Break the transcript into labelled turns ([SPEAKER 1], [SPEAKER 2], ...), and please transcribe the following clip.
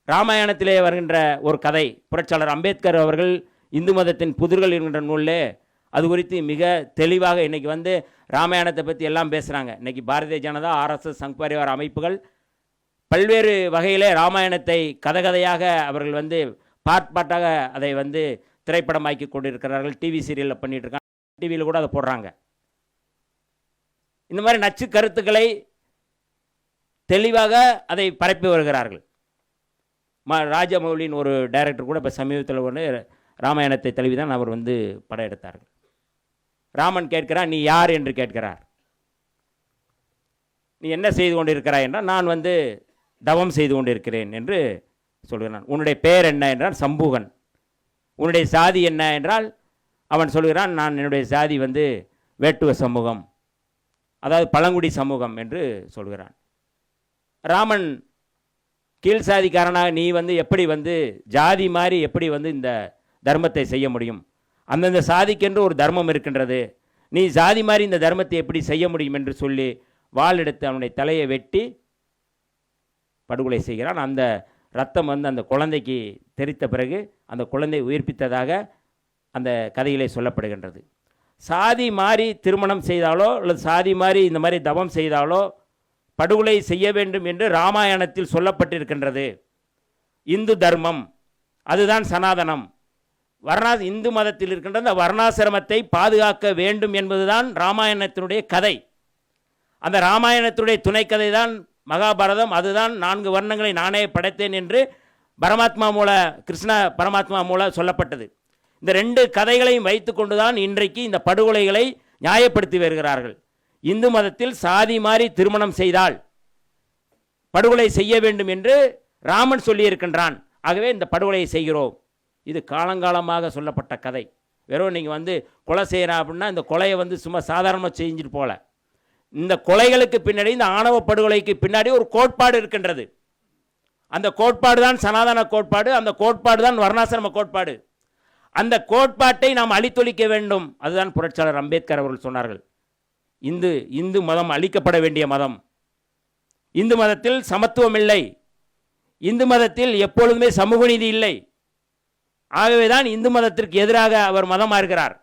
[SPEAKER 1] ராமாயணத்திலே வருகின்ற ஒரு கதை, புரட்சியாளர் அம்பேத்கர் அவர்கள் இந்து மதத்தின் புதிர்கள் என்கின்ற நூலில் அது குறித்து மிக தெளிவாக இன்றைக்கி வந்து ராமாயணத்தை பற்றி எல்லாம் பேசுகிறாங்க. இன்றைக்கி பாரதிய ஜனதா, ஆர்எஸ்எஸ், சங் பரிவார அமைப்புகள் பல்வேறு வகையில் ராமாயணத்தை கதையாக அவர்கள் வந்து பாட்டாக அதை வந்து திரைப்படமாக்கி கொண்டிருக்கிறார்கள். டிவி சீரியலில் பண்ணிகிட்டு இருக்காங்க, டிவியில் கூட அதை போடுறாங்க. இந்த மாதிரி நச்சு கருத்துக்களை தெளிவாக அதை பரப்பி வருகிறார்கள். ராஜமௌலியின் ஒரு டைரக்டர் கூட இப்போ சமீபத்தில் ஒன்று ராமாயணத்தை தழுவி தான் அவர் வந்து படம் எடுத்தார்கள். ராமன் கேட்கிறார், நீ யார் என்று கேட்கிறார். நீ என்ன செய்து கொண்டிருக்கிறாய் என்றால், நான் வந்து தவம் செய்து கொண்டிருக்கிறேன் என்று சொல்கிறான். உன்னுடைய பெயர் என்ன என்றால் சம்பூகன். உன்னுடைய சாதி என்ன என்றால் அவன் சொல்கிறான், நான் என்னுடைய சாதி வந்து வேட்டுவ சமூகம், அதாவது பழங்குடி சமூகம் என்று சொல்கிறான். ராமன் கீழ் சாதிக்காரனாக நீ வந்து எப்படி வந்து ஜாதி மாதிரி எப்படி வந்து இந்த தர்மத்தை செய்ய முடியும்? அந்தந்த சாதிக்கென்று ஒரு தர்மம் இருக்கின்றது, நீ ஜாதி மாதிரி இந்த தர்மத்தை எப்படி செய்ய முடியும் என்று சொல்லி வாள் எடுத்து அவனுடைய தலையை வெட்டி படுகொலை செய்கிறான். அந்த ரத்தம் வந்து அந்த குழந்தைக்கு தெரித்த பிறகு அந்த குழந்தை உயிர்ப்பித்ததாக அந்த கதையிலே சொல்லப்படுகின்றது. சாதி மாறி திருமணம் செய்தாலோ அல்லது சாதி மாறி இந்த மாதிரி தவம் செய்தாலோ படுகொலை செய்ய வேண்டும் என்று ராமாயணத்தில் சொல்லப்பட்டிருக்கின்றது. இந்து தர்மம் அதுதான் சனாதனம். இந்து மதத்தில் இருக்கின்ற அந்த வர்ணாசிரமத்தை பாதுகாக்க வேண்டும் என்பதுதான் ராமாயணத்தினுடைய கதை. அந்த ராமாயணத்தினுடைய துணைக்கதை தான் மகாபாரதம். அதுதான் 4 வர்ணங்களை நானே படைத்தேன் என்று பரமாத்மா மூல கிருஷ்ண பரமாத்மா மூல சொல்லப்பட்டது. இந்த 2 கதைகளையும் வைத்து கொண்டுதான் இன்றைக்கு இந்த படுகொலைகளை நியாயப்படுத்தி வருகிறார்கள். இந்து மதத்தில் சாதி மாறி திருமணம் செய்தால் படுகொலை செய்ய வேண்டும் என்று ராமன் சொல்லியிருக்கின்றான். ஆகவே இந்த படுகொலையை செய்கிறோம். இது காலங்காலமாக சொல்லப்பட்ட கதை. வெறும் நீங்கள் வந்து கொலை செய்கிறா அப்படின்னா இந்த கொலையை வந்து சும்மா சாதாரணமாக செஞ்சுட்டு போல. இந்த கொலைகளுக்கு பின்னாடி, இந்த ஆணவ படுகொலைக்கு பின்னாடி ஒரு கோட்பாடு இருக்கின்றது. அந்த கோட்பாடு தான் சனாதன கோட்பாடு, அந்த கோட்பாடு தான் வர்ணாசிரம கோட்பாடு. அந்த கோட்பாட்டை நாம் அழித்தொழிக்க வேண்டும். அதுதான் புரட்சியாளர் அம்பேத்கர் அவர்கள் சொன்னார்கள். இந்து மதம் அழிக்கப்பட வேண்டிய மதம். இந்து மதத்தில் சமத்துவம் இல்லை, இந்து மதத்தில் எப்பொழுதுமே சமூக நீதி இல்லை. ஆகவேதான் இந்து மதத்திற்கு எதிராக அவர் மதம் மாறுகிறார்.